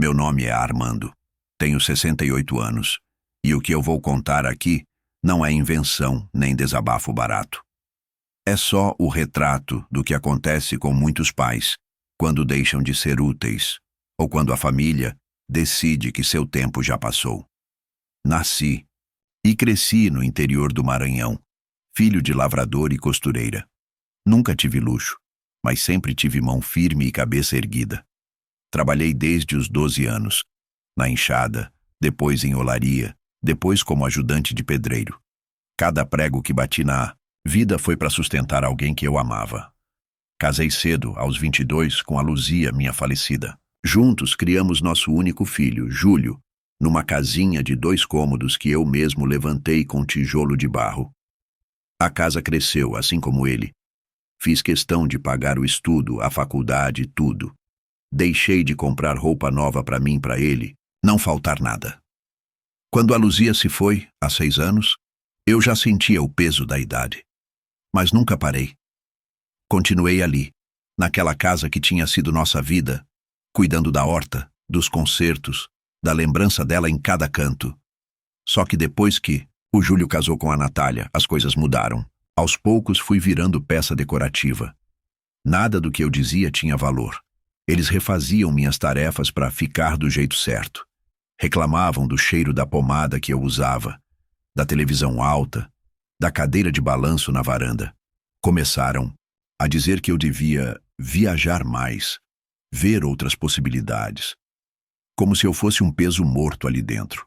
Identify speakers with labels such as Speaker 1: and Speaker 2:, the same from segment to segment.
Speaker 1: Meu nome é Armando. Tenho 68 anos. E o que eu vou contar aqui não é invenção nem desabafo barato. É só o retrato do que acontece com muitos pais quando deixam de ser úteis ou quando a família decide que seu tempo já passou. Nasci e cresci no interior do Maranhão, filho de lavrador e costureira. Nunca tive luxo, mas sempre tive mão firme e cabeça erguida. Trabalhei desde os 12 anos, na enxada, depois em olaria, depois como ajudante de pedreiro. Cada prego que bati na vida foi para sustentar alguém que eu amava. Casei cedo, aos 22, com a Luzia, minha falecida. Juntos criamos nosso único filho, Júlio, numa casinha de 2 cômodos que eu mesmo levantei com tijolo de barro. A casa cresceu, assim como ele. Fiz questão de pagar o estudo, a faculdade, tudo. Deixei de comprar roupa nova para mim e para ele, não faltar nada. Quando a Luzia se foi, há 6 anos, eu já sentia o peso da idade. Mas nunca parei. Continuei ali, naquela casa que tinha sido nossa vida, cuidando da horta, dos concertos, da lembrança dela em cada canto. Só que depois que o Júlio casou com a Natália, as coisas mudaram. Aos poucos fui virando peça decorativa. Nada do que eu dizia tinha valor. Eles refaziam minhas tarefas para ficar do jeito certo. Reclamavam do cheiro da pomada que eu usava, da televisão alta, da cadeira de balanço na varanda. Começaram a dizer que eu devia viajar mais, ver outras possibilidades, como se eu fosse um peso morto ali dentro.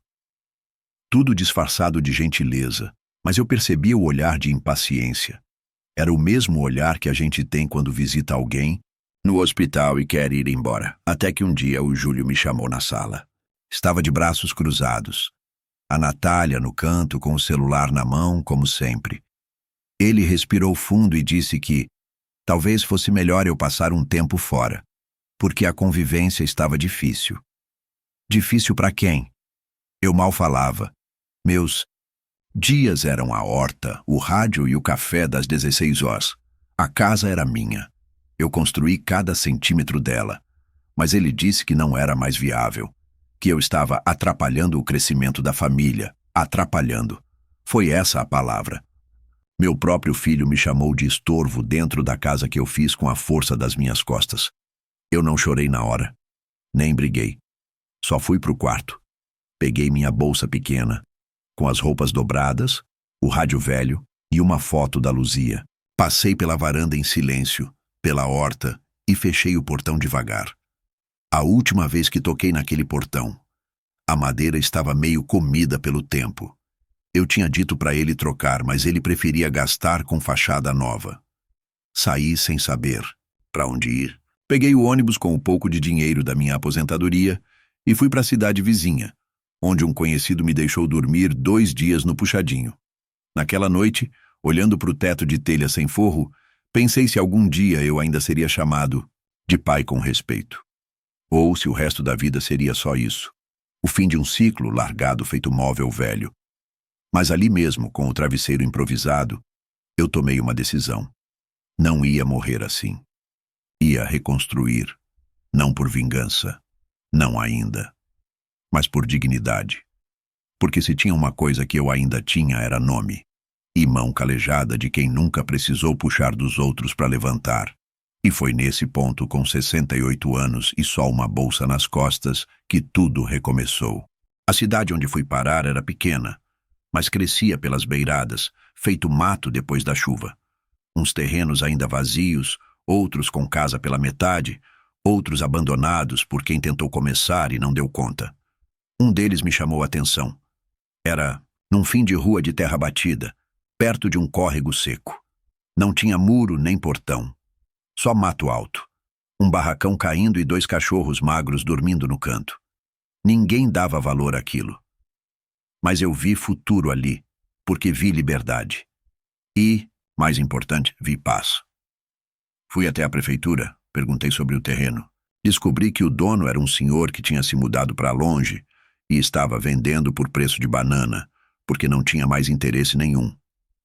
Speaker 1: Tudo disfarçado de gentileza, mas eu percebia o olhar de impaciência. Era o mesmo olhar que a gente tem quando visita alguém no hospital e quer ir embora. Até que um dia o Júlio me chamou na sala. Estava de braços cruzados. A Natália no canto com o celular na mão, como sempre. Ele respirou fundo e disse que talvez fosse melhor eu passar um tempo fora, porque a convivência estava difícil. Difícil para quem? Eu mal falava. Meus dias eram a horta, o rádio e o café das 16 horas. A casa era minha. Eu construí cada centímetro dela. Mas ele disse que não era mais viável, que eu estava atrapalhando o crescimento da família. Atrapalhando. Foi essa a palavra. Meu próprio filho me chamou de estorvo dentro da casa que eu fiz com a força das minhas costas. Eu não chorei na hora, nem briguei. Só fui pro quarto. Peguei minha bolsa pequena, com as roupas dobradas, o rádio velho e uma foto da Luzia. Passei pela varanda em silêncio, pela horta, e fechei o portão devagar. A última vez que toquei naquele portão, a madeira estava meio comida pelo tempo. Eu tinha dito para ele trocar, mas ele preferia gastar com fachada nova. Saí sem saber para onde ir. Peguei o ônibus com um pouco de dinheiro da minha aposentadoria e fui para a cidade vizinha, onde um conhecido me deixou dormir 2 dias no puxadinho. Naquela noite, olhando para o teto de telha sem forro, pensei se algum dia eu ainda seria chamado de pai com respeito. Ou se o resto da vida seria só isso, o fim de um ciclo largado feito móvel velho. Mas ali mesmo, com o travesseiro improvisado, eu tomei uma decisão. Não ia morrer assim. Ia reconstruir, não por vingança, não ainda, mas por dignidade. Porque se tinha uma coisa que eu ainda tinha era nome, e mão calejada de quem nunca precisou puxar dos outros para levantar. E foi nesse ponto, com 68 anos e só uma bolsa nas costas, que tudo recomeçou. A cidade onde fui parar era pequena, mas crescia pelas beiradas, feito mato depois da chuva. Uns terrenos ainda vazios, outros com casa pela metade, outros abandonados por quem tentou começar e não deu conta. Um deles me chamou a atenção. Era num fim de rua de terra batida, perto de um córrego seco. Não tinha muro nem portão. Só mato alto. Um barracão caindo e 2 cachorros magros dormindo no canto. Ninguém dava valor àquilo. Mas eu vi futuro ali, porque vi liberdade. E, mais importante, vi paz. Fui até a prefeitura, perguntei sobre o terreno. Descobri que o dono era um senhor que tinha se mudado para longe e estava vendendo por preço de banana, porque não tinha mais interesse nenhum.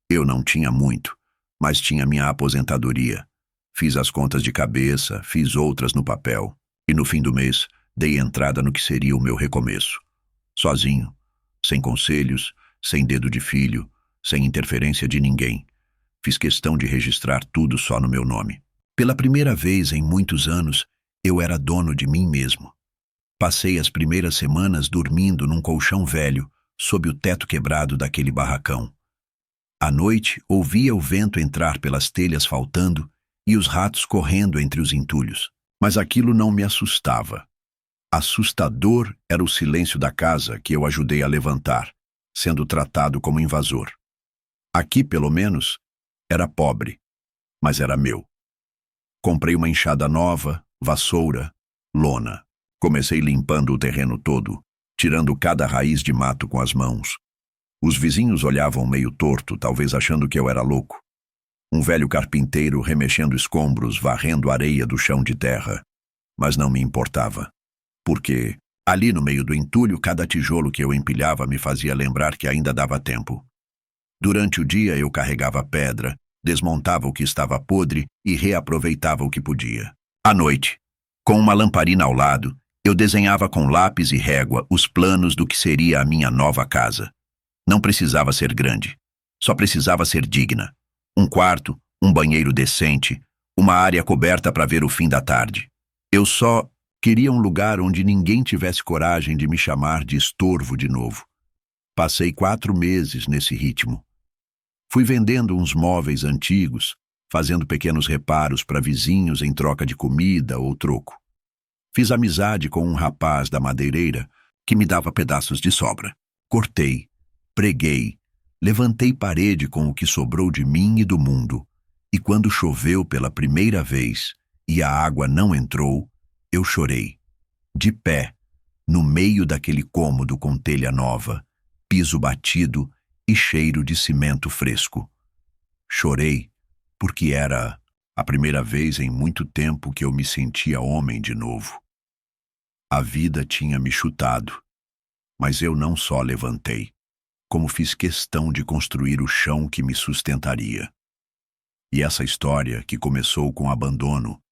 Speaker 1: Eu não tinha muito, mas tinha minha aposentadoria. Fiz as contas de cabeça, fiz outras no papel, e no fim do mês dei entrada no que seria o meu recomeço. Sozinho, sem conselhos, sem dedo de filho, sem interferência de ninguém. Fiz questão de registrar tudo só no meu nome. Pela primeira vez em muitos anos, eu era dono de mim mesmo. Passei as primeiras semanas dormindo num colchão velho, sob o teto quebrado daquele barracão. À noite, ouvia o vento entrar pelas telhas faltando e os ratos correndo entre os entulhos. Mas aquilo não me assustava. Assustador era o silêncio da casa que eu ajudei a levantar, sendo tratado como invasor. Aqui, pelo menos, era pobre, mas era meu. Comprei uma enxada nova, vassoura, lona. Comecei limpando o terreno todo, tirando cada raiz de mato com as mãos. Os vizinhos olhavam meio torto, talvez achando que eu era louco. Um velho carpinteiro remexendo escombros, varrendo areia do chão de terra. Mas não me importava, porque, ali no meio do entulho, cada tijolo que eu empilhava me fazia lembrar que ainda dava tempo. Durante o dia eu carregava pedra, desmontava o que estava podre e reaproveitava o que podia. À noite, com uma lamparina ao lado, eu desenhava com lápis e régua os planos do que seria a minha nova casa. Não precisava ser grande, só precisava ser digna. Um quarto, um banheiro decente, uma área coberta para ver o fim da tarde. Eu só queria um lugar onde ninguém tivesse coragem de me chamar de estorvo de novo. Passei 4 meses nesse ritmo. Fui vendendo uns móveis antigos, fazendo pequenos reparos para vizinhos em troca de comida ou troco. Fiz amizade com um rapaz da madeireira que me dava pedaços de sobra. Cortei, preguei, levantei parede com o que sobrou de mim e do mundo. E quando choveu pela primeira vez e a água não entrou, eu chorei. De pé, no meio daquele cômodo com telha nova, piso batido e cheiro de cimento fresco. Chorei porque era a primeira vez em muito tempo que eu me sentia homem de novo. A vida tinha me chutado, mas eu não só levantei, como fiz questão de construir o chão que me sustentaria. E essa história, que começou com abandono,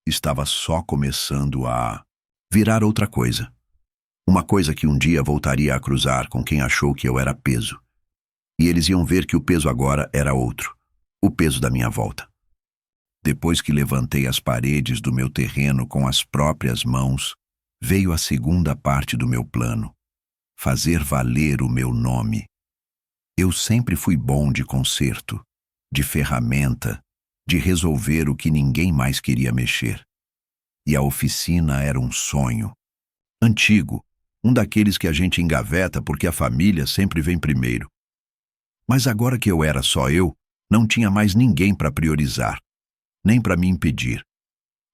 Speaker 1: estava só começando a virar outra coisa. Uma coisa que um dia voltaria a cruzar com quem achou que eu era peso. E eles iam ver que o peso agora era outro, o peso da minha volta. Depois que levantei as paredes do meu terreno com as próprias mãos, veio a segunda parte do meu plano: fazer valer o meu nome. Eu sempre fui bom de conserto, de ferramenta, de resolver o que ninguém mais queria mexer. E a oficina era um sonho. Antigo, um daqueles que a gente engaveta porque a família sempre vem primeiro. Mas agora que eu era só eu, não tinha mais ninguém para priorizar, nem para me impedir.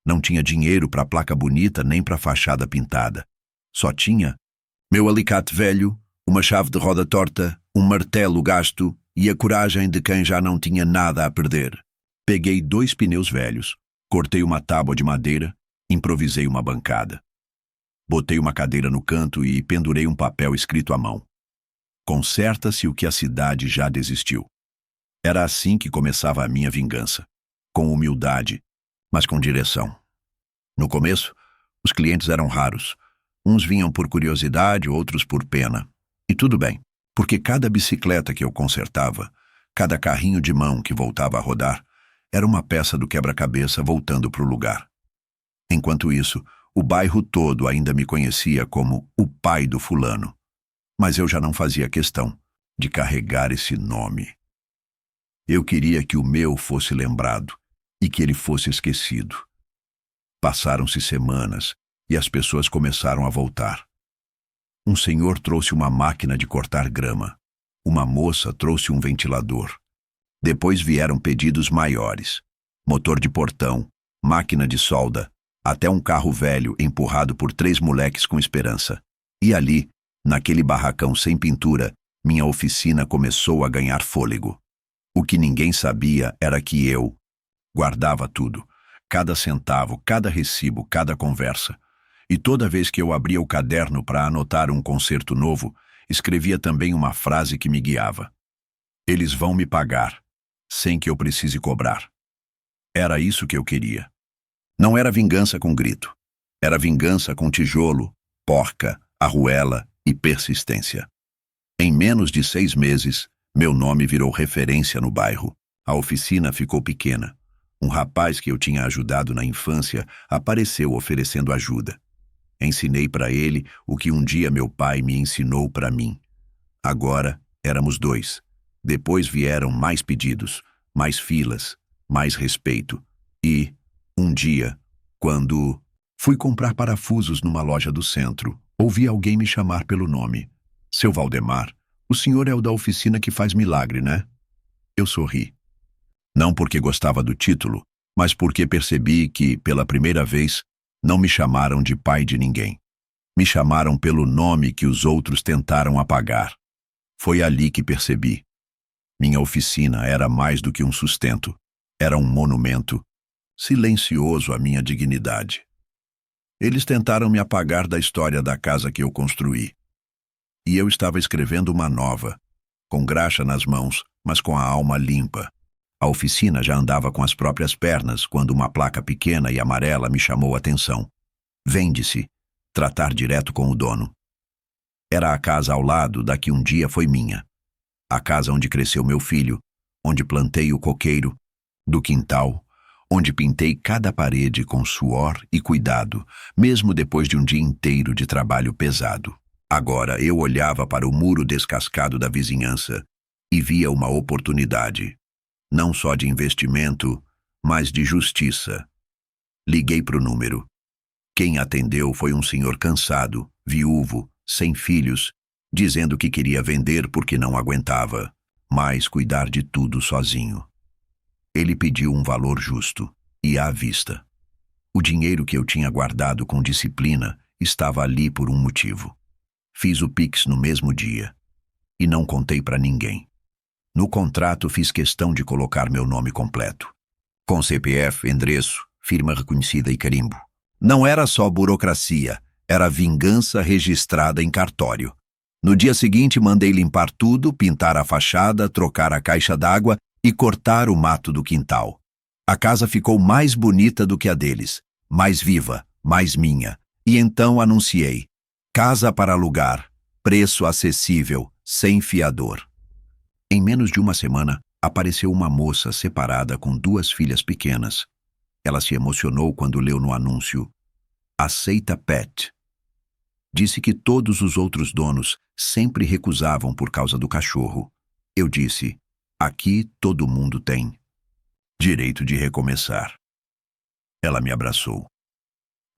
Speaker 1: Não tinha dinheiro para placa bonita nem para fachada pintada. Só tinha meu alicate velho, uma chave de roda torta, um martelo gasto e a coragem de quem já não tinha nada a perder. Peguei 2 pneus velhos, cortei uma tábua de madeira, improvisei uma bancada. Botei uma cadeira no canto e pendurei um papel escrito à mão: conserta-se o que a cidade já desistiu. Era assim que começava a minha vingança, com humildade, mas com direção. No começo, os clientes eram raros. Uns vinham por curiosidade, outros por pena. E tudo bem, porque cada bicicleta que eu consertava, cada carrinho de mão que voltava a rodar, era uma peça do quebra-cabeça voltando para o lugar. Enquanto isso, o bairro todo ainda me conhecia como o pai do fulano. Mas eu já não fazia questão de carregar esse nome. Eu queria que o meu fosse lembrado e que ele fosse esquecido. Passaram-se semanas e as pessoas começaram a voltar. Um senhor trouxe uma máquina de cortar grama. Uma moça trouxe um ventilador. Depois vieram pedidos maiores: motor de portão, máquina de solda, até um carro velho empurrado por 3 moleques com esperança. E ali, naquele barracão sem pintura, minha oficina começou a ganhar fôlego. O que ninguém sabia era que eu guardava tudo, cada centavo, cada recibo, cada conversa. E toda vez que eu abria o caderno para anotar um concerto novo, escrevia também uma frase que me guiava: eles vão me pagar, sem que eu precise cobrar. Era isso que eu queria. Não era vingança com grito. Era vingança com tijolo, porca, arruela e persistência. Em menos de 6 meses, meu nome virou referência no bairro. A oficina ficou pequena. Um rapaz que eu tinha ajudado na infância apareceu oferecendo ajuda. Ensinei para ele o que um dia meu pai me ensinou para mim. Agora éramos 2. Depois vieram mais pedidos, mais filas, mais respeito. E, um dia, quando fui comprar parafusos numa loja do centro, ouvi alguém me chamar pelo nome. Seu Valdemar, o senhor é o da oficina que faz milagre, né? Eu sorri. Não porque gostava do título, mas porque percebi que, pela primeira vez, não me chamaram de pai de ninguém. Me chamaram pelo nome que os outros tentaram apagar. Foi ali que percebi. Minha oficina era mais do que um sustento. Era um monumento, silencioso à minha dignidade. Eles tentaram me apagar da história da casa que eu construí. E eu estava escrevendo uma nova, com graxa nas mãos, mas com a alma limpa. A oficina já andava com as próprias pernas quando uma placa pequena e amarela me chamou a atenção. Vende-se. Tratar direto com o dono. Era a casa ao lado da que um dia foi minha. A casa onde cresceu meu filho, onde plantei o coqueiro, do quintal, onde pintei cada parede com suor e cuidado, mesmo depois de um dia inteiro de trabalho pesado. Agora eu olhava para o muro descascado da vizinhança e via uma oportunidade, não só de investimento, mas de justiça. Liguei para o número. Quem atendeu foi um senhor cansado, viúvo, sem filhos, dizendo que queria vender porque não aguentava, mas cuidar de tudo sozinho. Ele pediu um valor justo, e à vista. O dinheiro que eu tinha guardado com disciplina estava ali por um motivo. Fiz o Pix no mesmo dia. E não contei para ninguém. No contrato fiz questão de colocar meu nome completo. Com CPF, endereço, firma reconhecida e carimbo. Não era só burocracia, era vingança registrada em cartório. No dia seguinte mandei limpar tudo, pintar a fachada, trocar a caixa d'água e cortar o mato do quintal. A casa ficou mais bonita do que a deles, mais viva, mais minha. E então anunciei: casa para alugar, preço acessível, sem fiador. Em menos de uma semana, apareceu uma moça separada com 2 filhas pequenas. Ela se emocionou quando leu no anúncio: aceita pet. Disse que todos os outros donos sempre recusavam por causa do cachorro. Eu disse: aqui todo mundo tem direito de recomeçar. Ela me abraçou.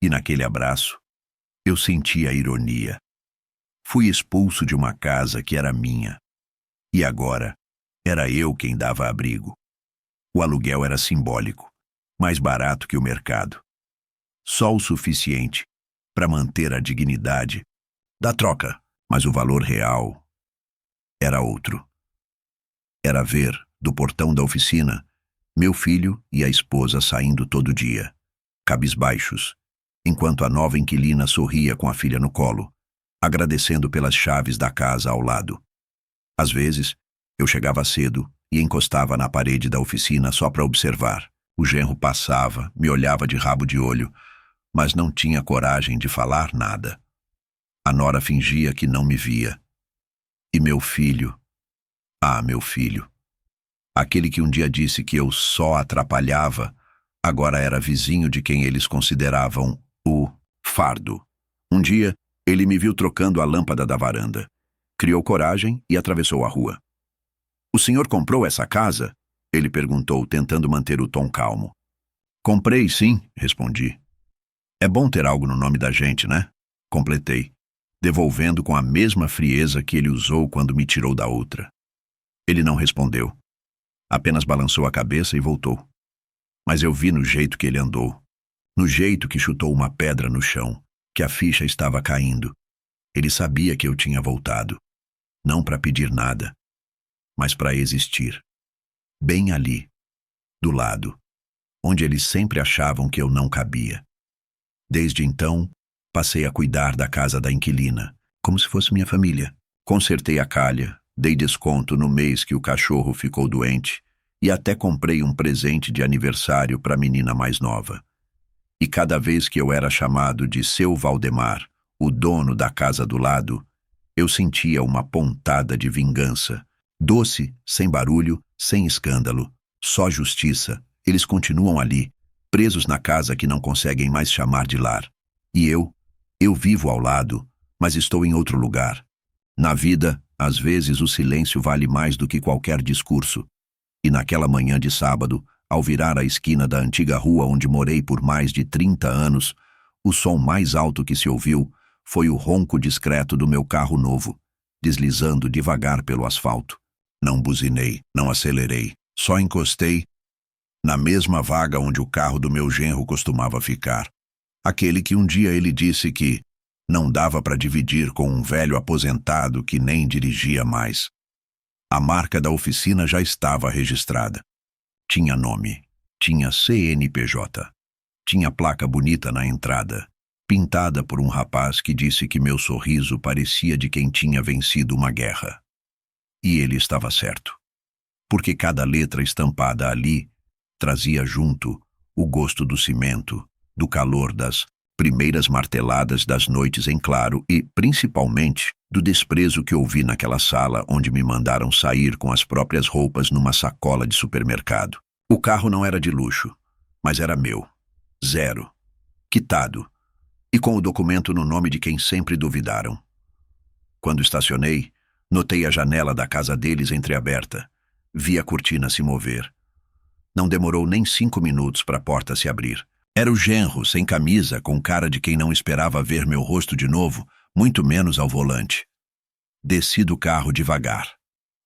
Speaker 1: E naquele abraço, eu senti a ironia. Fui expulso de uma casa que era minha. E agora, era eu quem dava abrigo. O aluguel era simbólico, mais barato que o mercado. Só o suficiente para manter a dignidade da troca, mas o valor real era outro. Era ver, do portão da oficina, meu filho e a esposa saindo todo dia, cabisbaixos, enquanto a nova inquilina sorria com a filha no colo, agradecendo pelas chaves da casa ao lado. Às vezes, eu chegava cedo e encostava na parede da oficina só para observar. O genro passava, me olhava de rabo de olho, mas não tinha coragem de falar nada. A nora fingia que não me via. E meu filho, meu filho, aquele que um dia disse que eu só atrapalhava, agora era vizinho de quem eles consideravam o fardo. Um dia, ele me viu trocando a lâmpada da varanda. Criou coragem e atravessou a rua. O senhor comprou essa casa? Ele perguntou, tentando manter o tom calmo. Comprei, sim, respondi. É bom ter algo no nome da gente, né? Completei, devolvendo com a mesma frieza que ele usou quando me tirou da outra. Ele não respondeu. Apenas balançou a cabeça e voltou. Mas eu vi no jeito que ele andou, no jeito que chutou uma pedra no chão, que a ficha estava caindo. Ele sabia que eu tinha voltado, não para pedir nada, mas para existir. Bem ali, do lado, onde eles sempre achavam que eu não cabia. Desde então, passei a cuidar da casa da inquilina, como se fosse minha família. Consertei a calha, dei desconto no mês que o cachorro ficou doente e até comprei um presente de aniversário para a menina mais nova. E cada vez que eu era chamado de seu Valdemar, o dono da casa do lado, eu sentia uma pontada de vingança. Doce, sem barulho, sem escândalo, só justiça. Eles continuam ali, presos na casa que não conseguem mais chamar de lar. E eu vivo ao lado, mas estou em outro lugar. Na vida, às vezes o silêncio vale mais do que qualquer discurso. E naquela manhã de sábado, ao virar a esquina da antiga rua onde morei por mais de 30 anos, o som mais alto que se ouviu foi o ronco discreto do meu carro novo, deslizando devagar pelo asfalto. Não buzinei, não acelerei, só encostei na mesma vaga onde o carro do meu genro costumava ficar. Aquele que um dia ele disse que não dava para dividir com um velho aposentado que nem dirigia mais. A marca da oficina já estava registrada. Tinha nome, tinha CNPJ, tinha placa bonita na entrada, pintada por um rapaz que disse que meu sorriso parecia de quem tinha vencido uma guerra. E ele estava certo, porque cada letra estampada ali trazia junto o gosto do cimento, do calor das primeiras marteladas das noites em claro e, principalmente, do desprezo que ouvi naquela sala onde me mandaram sair com as próprias roupas numa sacola de supermercado. O carro não era de luxo, mas era meu. Zero. Quitado. E com o documento no nome de quem sempre duvidaram. Quando estacionei, notei a janela da casa deles entreaberta. Vi a cortina se mover. Não demorou nem 5 minutos para a porta se abrir. Era o genro, sem camisa, com cara de quem não esperava ver meu rosto de novo, muito menos ao volante. Desci do carro devagar.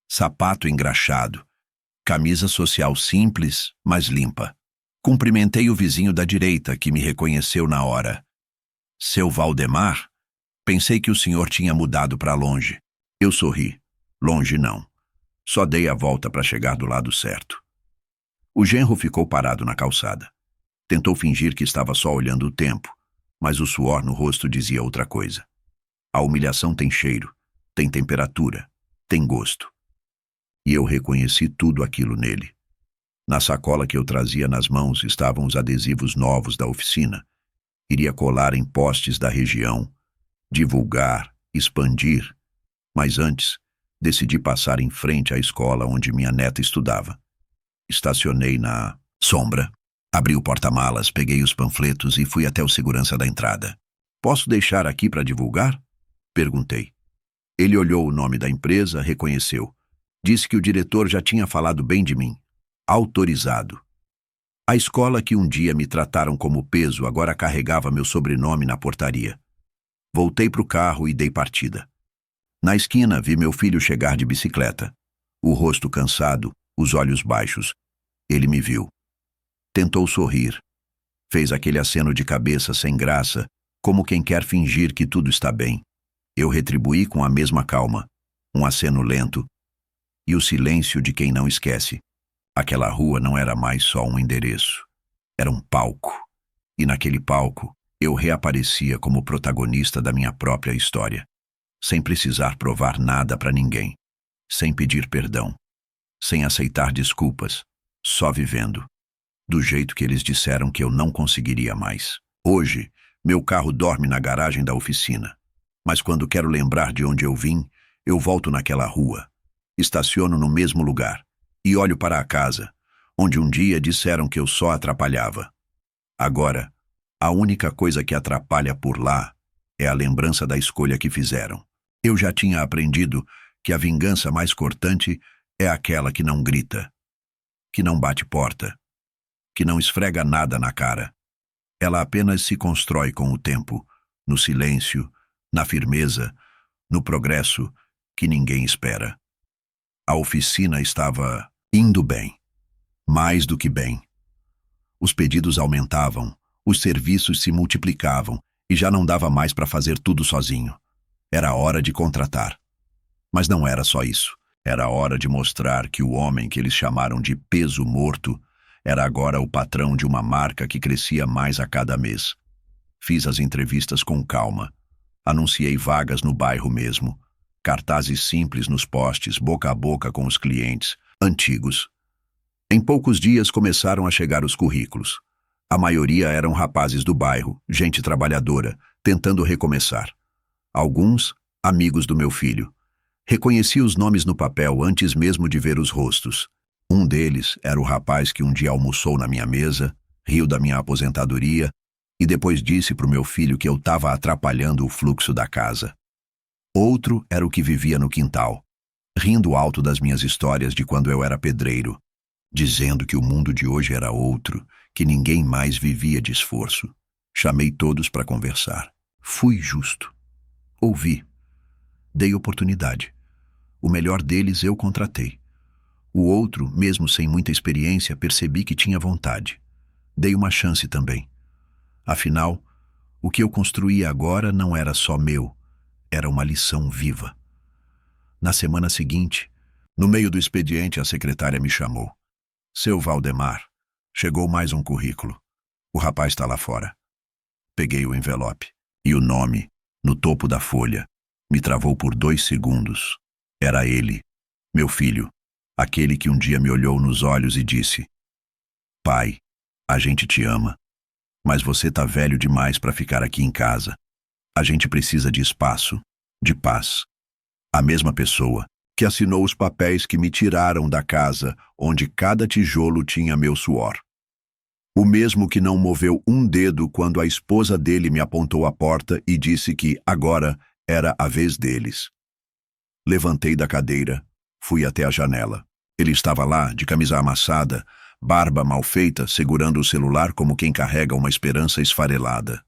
Speaker 1: Sapato engraxado. Camisa social simples, mas limpa. Cumprimentei o vizinho da direita, que me reconheceu na hora. Seu Valdemar? Pensei que o senhor tinha mudado para longe. Eu sorri. Longe não. Só dei a volta para chegar do lado certo. O genro ficou parado na calçada. Tentou fingir que estava só olhando o tempo, mas o suor no rosto dizia outra coisa. A humilhação tem cheiro, tem temperatura, tem gosto. E eu reconheci tudo aquilo nele. Na sacola que eu trazia nas mãos estavam os adesivos novos da oficina. Iria colar em postes da região, divulgar, expandir. Mas antes, decidi passar em frente à escola onde minha neta estudava. Estacionei na sombra. Abri o porta-malas, peguei os panfletos e fui até o segurança da entrada. Posso deixar aqui para divulgar? Perguntei. Ele olhou o nome da empresa, reconheceu. Disse que o diretor já tinha falado bem de mim. Autorizado. A escola que um dia me trataram como peso agora carregava meu sobrenome na portaria. Voltei para o carro e dei partida. Na esquina vi meu filho chegar de bicicleta. O rosto cansado, os olhos baixos. Ele me viu. Tentou sorrir. Fez aquele aceno de cabeça sem graça, como quem quer fingir que tudo está bem. Eu retribuí com a mesma calma, um aceno lento, e o silêncio de quem não esquece. Aquela rua não era mais só um endereço. Era um palco. E naquele palco, eu reaparecia como protagonista da minha própria história, sem precisar provar nada para ninguém, sem pedir perdão, sem aceitar desculpas, só vivendo. Do jeito que eles disseram que eu não conseguiria mais. Hoje, meu carro dorme na garagem da oficina. Mas quando quero lembrar de onde eu vim, eu volto naquela rua, estaciono no mesmo lugar e olho para a casa, onde um dia disseram que eu só atrapalhava. Agora, a única coisa que atrapalha por lá é a lembrança da escolha que fizeram. Eu já tinha aprendido que a vingança mais cortante é aquela que não grita, que não bate porta, que não esfrega nada na cara. Ela apenas se constrói com o tempo, no silêncio, na firmeza, no progresso que ninguém espera. A oficina estava indo bem, mais do que bem. Os pedidos aumentavam, os serviços se multiplicavam e já não dava mais para fazer tudo sozinho. Era hora de contratar. Mas não era só isso. Era hora de mostrar que o homem que eles chamaram de peso morto era agora o patrão de uma marca que crescia mais a cada mês. Fiz as entrevistas com calma. Anunciei vagas no bairro mesmo. Cartazes simples nos postes, boca a boca com os clientes, antigos. Em poucos dias começaram a chegar os currículos. A maioria eram rapazes do bairro, gente trabalhadora, tentando recomeçar. Alguns, amigos do meu filho. Reconheci os nomes no papel antes mesmo de ver os rostos. Um deles era o rapaz que um dia almoçou na minha mesa, riu da minha aposentadoria e depois disse para o meu filho que eu estava atrapalhando o fluxo da casa. Outro era o que vivia no quintal, rindo alto das minhas histórias de quando eu era pedreiro, dizendo que o mundo de hoje era outro, que ninguém mais vivia de esforço. Chamei todos para conversar. Fui justo. Ouvi. Dei oportunidade. O melhor deles eu contratei. O outro, mesmo sem muita experiência, percebi que tinha vontade. Dei uma chance também. Afinal, o que eu construía agora não era só meu, era uma lição viva. Na semana seguinte, no meio do expediente, a secretária me chamou. Seu Valdemar, chegou mais um currículo. O rapaz está lá fora. Peguei o envelope e o nome, no topo da folha, me travou por 2 segundos. Era ele, meu filho, aquele que um dia me olhou nos olhos e disse: Pai, a gente te ama, mas você tá velho demais para ficar aqui em casa. A gente precisa de espaço, de paz. A mesma pessoa que assinou os papéis que me tiraram da casa onde cada tijolo tinha meu suor. O mesmo que não moveu um dedo quando a esposa dele me apontou a porta e disse que agora era a vez deles. Levantei da cadeira, fui até a janela. Ele estava lá, de camisa amassada, barba mal feita, segurando o celular como quem carrega uma esperança esfarelada.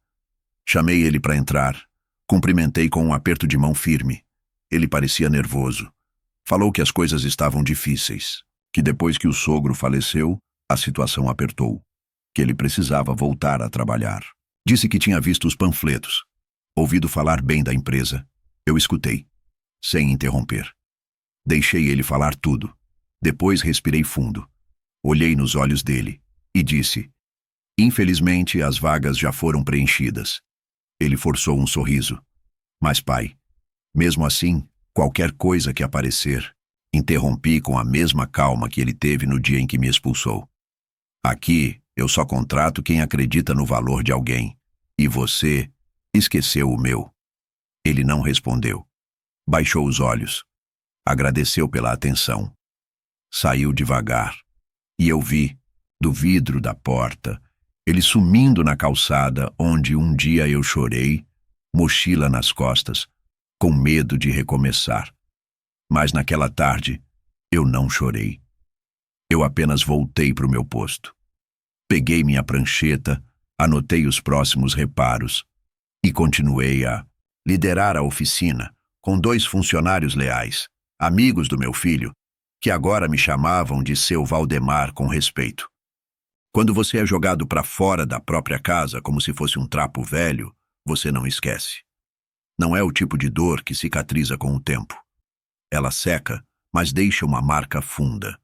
Speaker 1: Chamei ele para entrar. Cumprimentei com um aperto de mão firme. Ele parecia nervoso. Falou que as coisas estavam difíceis, que depois que o sogro faleceu, a situação apertou, que ele precisava voltar a trabalhar. Disse que tinha visto os panfletos, ouvido falar bem da empresa. Eu escutei, sem interromper. Deixei ele falar tudo. Depois respirei fundo. Olhei nos olhos dele e disse: Infelizmente, as vagas já foram preenchidas. Ele forçou um sorriso. Mas, pai, mesmo assim, qualquer coisa que aparecer, interrompi com a mesma calma que ele teve no dia em que me expulsou. Aqui, eu só contrato quem acredita no valor de alguém. E você esqueceu o meu. Ele não respondeu. Baixou os olhos. Agradeceu pela atenção. Saiu devagar. E eu vi, do vidro da porta, ele sumindo na calçada onde um dia eu chorei, mochila nas costas, com medo de recomeçar. Mas naquela tarde, eu não chorei. Eu apenas voltei para o meu posto. Peguei minha prancheta, anotei os próximos reparos e continuei a liderar a oficina com 2 funcionários leais, amigos do meu filho, que agora me chamavam de seu Valdemar com respeito. Quando você é jogado para fora da própria casa como se fosse um trapo velho, você não esquece. Não é o tipo de dor que cicatriza com o tempo. Ela seca, mas deixa uma marca funda.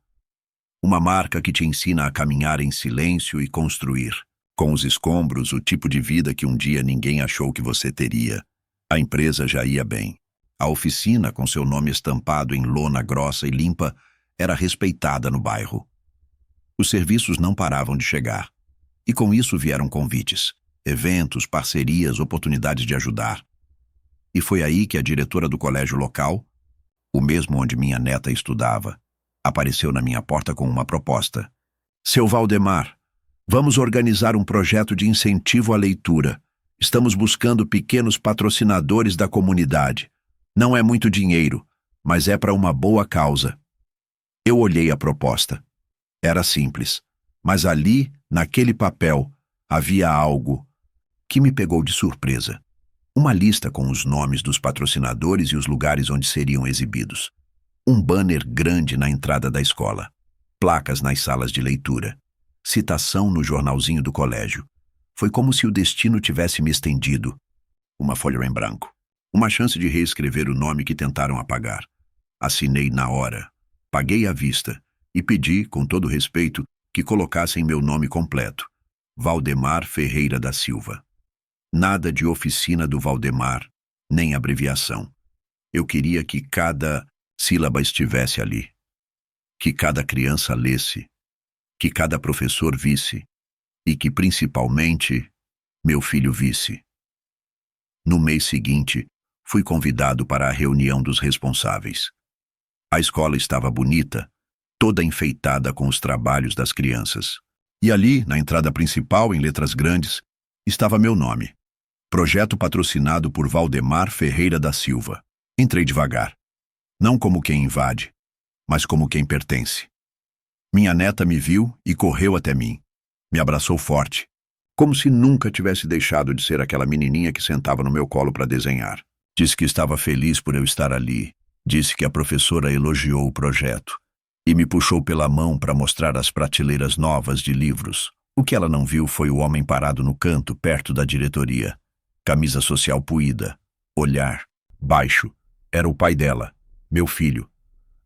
Speaker 1: Uma marca que te ensina a caminhar em silêncio e construir, com os escombros, o tipo de vida que um dia ninguém achou que você teria. A empresa já ia bem. A oficina, com seu nome estampado em lona grossa e limpa, era respeitada no bairro. Os serviços não paravam de chegar. E com isso vieram convites, eventos, parcerias, oportunidades de ajudar. E foi aí que a diretora do colégio local, o mesmo onde minha neta estudava, apareceu na minha porta com uma proposta. Seu Valdemar, vamos organizar um projeto de incentivo à leitura. Estamos buscando pequenos patrocinadores da comunidade. Não é muito dinheiro, mas é para uma boa causa. Eu olhei a proposta. Era simples, mas ali, naquele papel, havia algo que me pegou de surpresa. Uma lista com os nomes dos patrocinadores e os lugares onde seriam exibidos. Um banner grande na entrada da escola. Placas nas salas de leitura. Citação no jornalzinho do colégio. Foi como se o destino tivesse me estendido. Uma folha em branco. Uma chance de reescrever o nome que tentaram apagar. Assinei na hora. Paguei à vista e pedi, com todo respeito, que colocassem meu nome completo. Valdemar Ferreira da Silva. Nada de oficina do Valdemar, nem abreviação. Eu queria que cada sílaba estivesse ali. Que cada criança lesse. Que cada professor visse. e que, principalmente, meu filho visse. No mês seguinte, fui convidado para a reunião dos responsáveis. A escola estava bonita, toda enfeitada com os trabalhos das crianças. E ali, na entrada principal, em letras grandes, estava meu nome. Projeto patrocinado por Valdemar Ferreira da Silva. Entrei devagar. Não como quem invade, mas como quem pertence. Minha neta me viu e correu até mim. Me abraçou forte, como se nunca tivesse deixado de ser aquela menininha que sentava no meu colo para desenhar. Disse que estava feliz por eu estar ali. Disse que a professora elogiou o projeto e me puxou pela mão para mostrar as prateleiras novas de livros. O que ela não viu foi o homem parado no canto, perto da diretoria. Camisa social puída, olhar baixo. Era o pai dela, meu filho.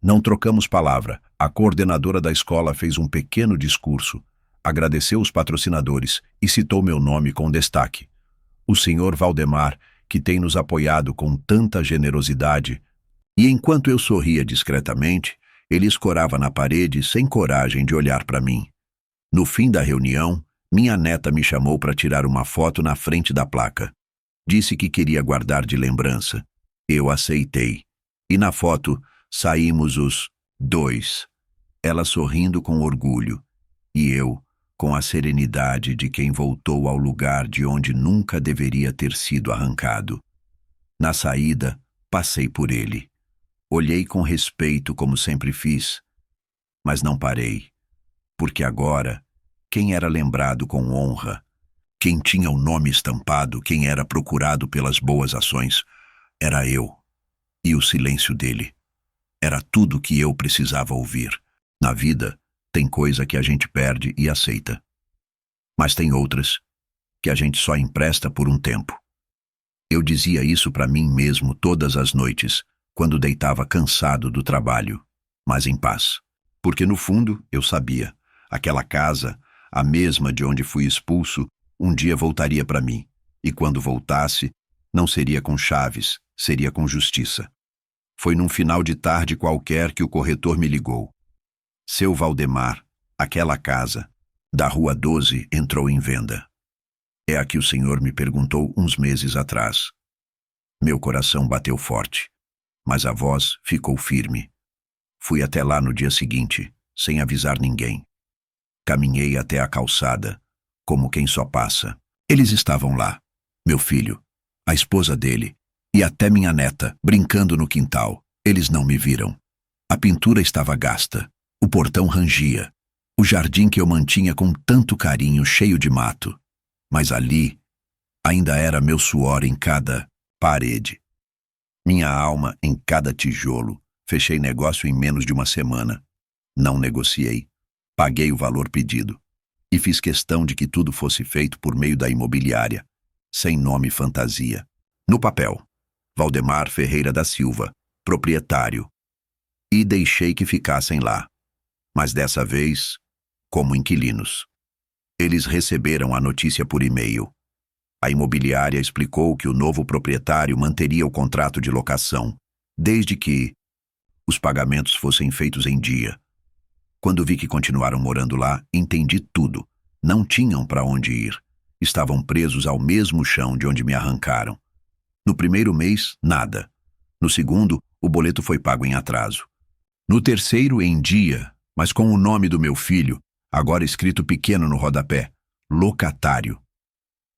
Speaker 1: Não trocamos palavra. A coordenadora da escola fez um pequeno discurso, agradeceu os patrocinadores e citou meu nome com destaque. O senhor Valdemar, que tem nos apoiado com tanta generosidade. E enquanto eu sorria discretamente, ele escorava na parede sem coragem de olhar para mim. No fim da reunião, minha neta me chamou para tirar uma foto na frente da placa. Disse que queria guardar de lembrança. Eu aceitei. E na foto, saímos os dois. Ela sorrindo com orgulho. E eu, com a serenidade de quem voltou ao lugar de onde nunca deveria ter sido arrancado. Na saída, passei por ele. Olhei com respeito como sempre fiz, mas não parei, porque agora, quem era lembrado com honra, quem tinha o nome estampado, quem era procurado pelas boas ações, era eu, e o silêncio dele. Era tudo que eu precisava ouvir. Na vida, tem coisa que a gente perde e aceita, mas tem outras que a gente só empresta por um tempo. Eu dizia isso para mim mesmo todas as noites, quando deitava cansado do trabalho, mas em paz. Porque no fundo, eu sabia, aquela casa, a mesma de onde fui expulso, um dia voltaria para mim. E quando voltasse, não seria com chaves, seria com justiça. Foi num final de tarde qualquer que o corretor me ligou. Seu Valdemar, aquela casa, da Rua 12, entrou em venda. É a que o senhor me perguntou uns meses atrás. Meu coração bateu forte. Mas a voz ficou firme. Fui até lá no dia seguinte, sem avisar ninguém. Caminhei até a calçada, como quem só passa. Eles estavam lá, meu filho, a esposa dele, e até minha neta, brincando no quintal. Eles não me viram. A pintura estava gasta, o portão rangia, o jardim que eu mantinha com tanto carinho cheio de mato. Mas ali, ainda era meu suor em cada parede. Minha alma em cada tijolo. Fechei negócio em menos de uma semana. Não negociei. Paguei o valor pedido. E fiz questão de que tudo fosse feito por meio da imobiliária, sem nome fantasia. No papel, Valdemar Ferreira da Silva, proprietário. E deixei que ficassem lá. Mas dessa vez, como inquilinos. Eles receberam a notícia por e-mail. A imobiliária explicou que o novo proprietário manteria o contrato de locação, desde que os pagamentos fossem feitos em dia. Quando vi que continuaram morando lá, entendi tudo. Não tinham para onde ir. Estavam presos ao mesmo chão de onde me arrancaram. No primeiro mês, nada. No segundo, o boleto foi pago em atraso. No terceiro, em dia, mas com o nome do meu filho, agora escrito pequeno no rodapé, locatário.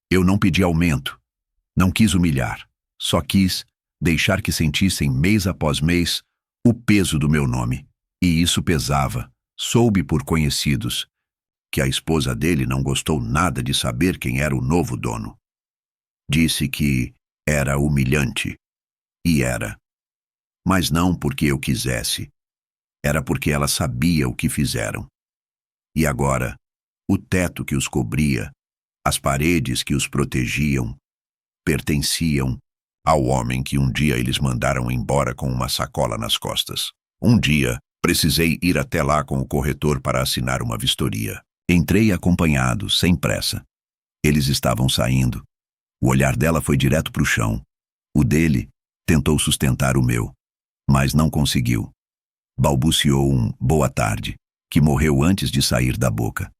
Speaker 1: Eu não pedi aumento, não quis humilhar, só quis deixar que sentissem mês após mês o peso do meu nome. E isso pesava. Soube por conhecidos que a esposa dele não gostou nada de saber quem era o novo dono. Disse que era humilhante. E era. Mas não porque eu quisesse. Era porque ela sabia o que fizeram. E agora, o teto que os cobria, as paredes que os protegiam, pertenciam ao homem que um dia eles mandaram embora com uma sacola nas costas. Um dia, precisei ir até lá com o corretor para assinar uma vistoria. Entrei acompanhado, sem pressa. Eles estavam saindo. O olhar dela foi direto para o chão. O dele tentou sustentar o meu, mas não conseguiu. Balbuciou um boa tarde, que morreu antes de sair da boca.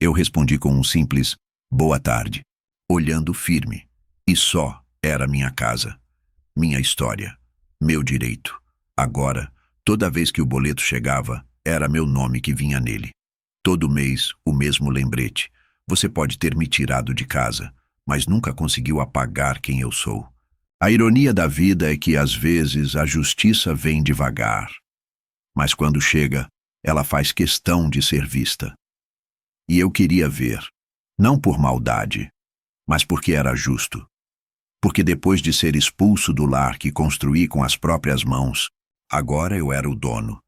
Speaker 1: Eu respondi com um simples boa tarde, olhando firme. E só era minha casa, minha história, meu direito. Agora, toda vez que o boleto chegava, era meu nome que vinha nele. Todo mês, o mesmo lembrete. Você pode ter me tirado de casa, mas nunca conseguiu apagar quem eu sou. A ironia da vida é que, às vezes, a justiça vem devagar. Mas quando chega, ela faz questão de ser vista. E eu queria ver, não por maldade, mas porque era justo. Porque depois de ser expulso do lar que construí com as próprias mãos, agora eu era o dono,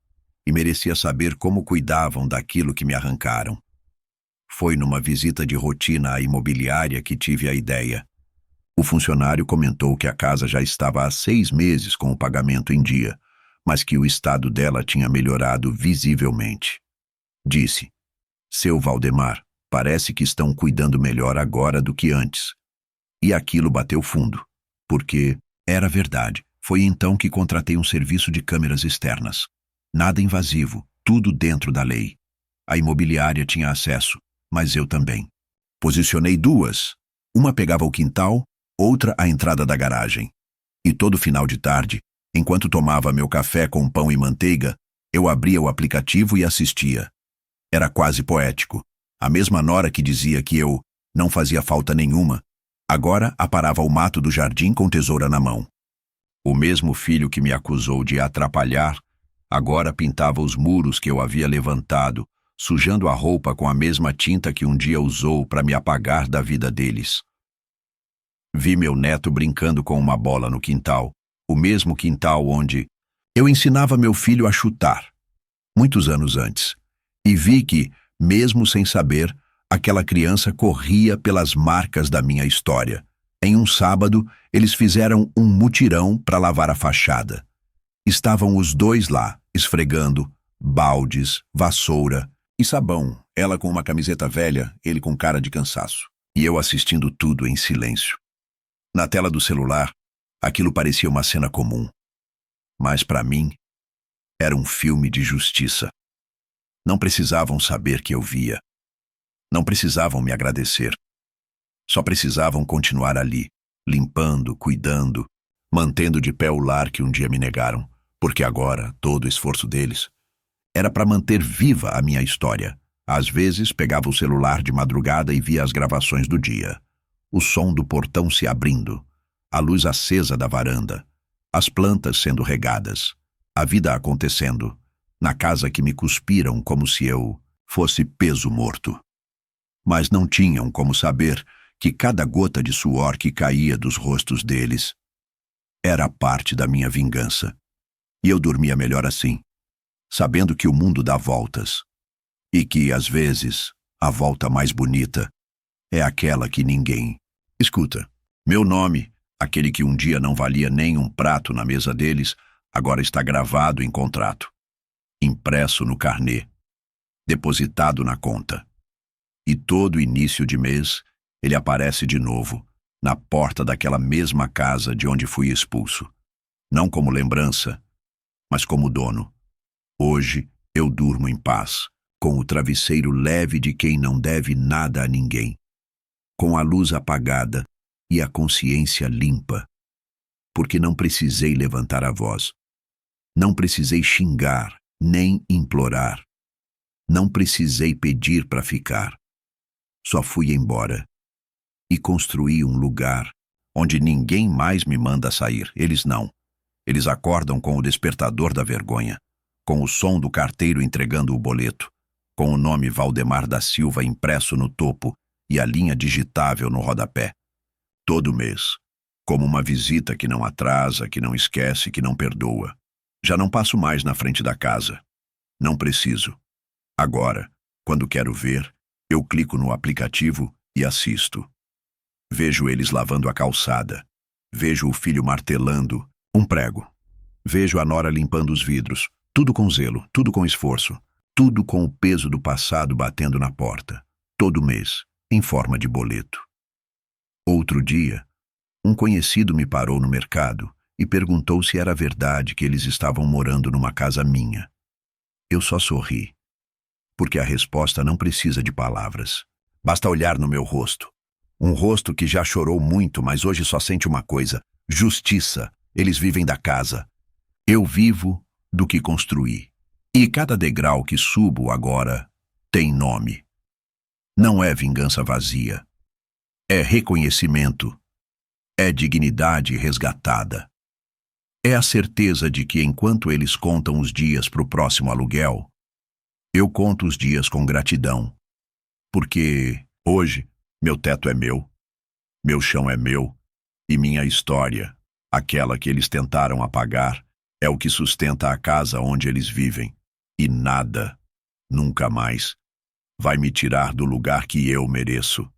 Speaker 1: e merecia saber como cuidavam daquilo que me arrancaram. Foi numa visita de rotina à imobiliária que tive a ideia. O funcionário comentou que a casa já estava há 6 meses com o pagamento em dia, mas que o estado dela tinha melhorado visivelmente. Disse: "Seu Valdemar, parece que estão cuidando melhor agora do que antes." E aquilo bateu fundo, porque era verdade. Foi então que contratei um serviço de câmeras externas. Nada invasivo, tudo dentro da lei. A imobiliária tinha acesso, mas eu também. Posicionei 2. Uma pegava o quintal, outra a entrada da garagem. E todo final de tarde, enquanto tomava meu café com pão e manteiga, eu abria o aplicativo e assistia. Era quase poético. A mesma nora que dizia que eu não fazia falta nenhuma, agora aparava o mato do jardim com tesoura na mão. O mesmo filho que me acusou de atrapalhar, agora pintava os muros que eu havia levantado, sujando a roupa com a mesma tinta que um dia usou para me apagar da vida deles. Vi meu neto brincando com uma bola no quintal, o mesmo quintal onde eu ensinava meu filho a chutar, muitos anos antes, e vi que, mesmo sem saber, aquela criança corria pelas marcas da minha história. Em um sábado, eles fizeram um mutirão para lavar a fachada. Estavam os 2 lá, esfregando, baldes, vassoura e sabão, ela com uma camiseta velha, ele com cara de cansaço, e eu assistindo tudo em silêncio. Na tela do celular, aquilo parecia uma cena comum, mas para mim, era um filme de justiça. Não precisavam saber que eu via. Não precisavam me agradecer. Só precisavam continuar ali, limpando, cuidando, mantendo de pé o lar que um dia me negaram, porque agora todo o esforço deles era para manter viva a minha história. Às vezes pegava o celular de madrugada e via as gravações do dia. O som do portão se abrindo, a luz acesa da varanda, as plantas sendo regadas, a vida acontecendo, na casa que me cuspiram como se eu fosse peso morto. Mas não tinham como saber que cada gota de suor que caía dos rostos deles era parte da minha vingança. E eu dormia melhor assim, sabendo que o mundo dá voltas, e que, às vezes, a volta mais bonita é aquela que ninguém escuta. Meu nome, aquele que um dia não valia nem um prato na mesa deles, agora está gravado em contrato, impresso no carnê, depositado na conta. E todo início de mês, ele aparece de novo, na porta daquela mesma casa de onde fui expulso. Não como lembrança, mas como dono. Hoje eu durmo em paz, com o travesseiro leve de quem não deve nada a ninguém, com a luz apagada e a consciência limpa, porque não precisei levantar a voz, não precisei xingar, nem implorar, não precisei pedir para ficar. Só fui embora e construí um lugar onde ninguém mais me manda sair. Eles não. Eles acordam com o despertador da vergonha, com o som do carteiro entregando o boleto, com o nome Valdemar da Silva impresso no topo e a linha digitável no rodapé. Todo mês, como uma visita que não atrasa, que não esquece, que não perdoa. Já não passo mais na frente da casa. Não preciso. Agora, quando quero ver, eu clico no aplicativo e assisto. Vejo eles lavando a calçada. Vejo o filho martelando um prego. Vejo a nora limpando os vidros. Tudo com zelo, tudo com esforço. Tudo com o peso do passado batendo na porta. Todo mês, em forma de boleto. Outro dia, um conhecido me parou no mercado e perguntou se era verdade que eles estavam morando numa casa minha. Eu só sorri. porque a resposta não precisa de palavras. Basta olhar no meu rosto. Um rosto que já chorou muito, mas hoje só sente uma coisa: justiça. Eles vivem da casa. Eu vivo do que construí. E cada degrau que subo agora tem nome. Não é vingança vazia. É reconhecimento. É dignidade resgatada. É a certeza de que enquanto eles contam os dias para o próximo aluguel, eu conto os dias com gratidão. Porque hoje meu teto é meu chão é meu, e minha história, aquela que eles tentaram apagar, é o que sustenta a casa onde eles vivem. E nada, nunca mais, vai me tirar do lugar que eu mereço.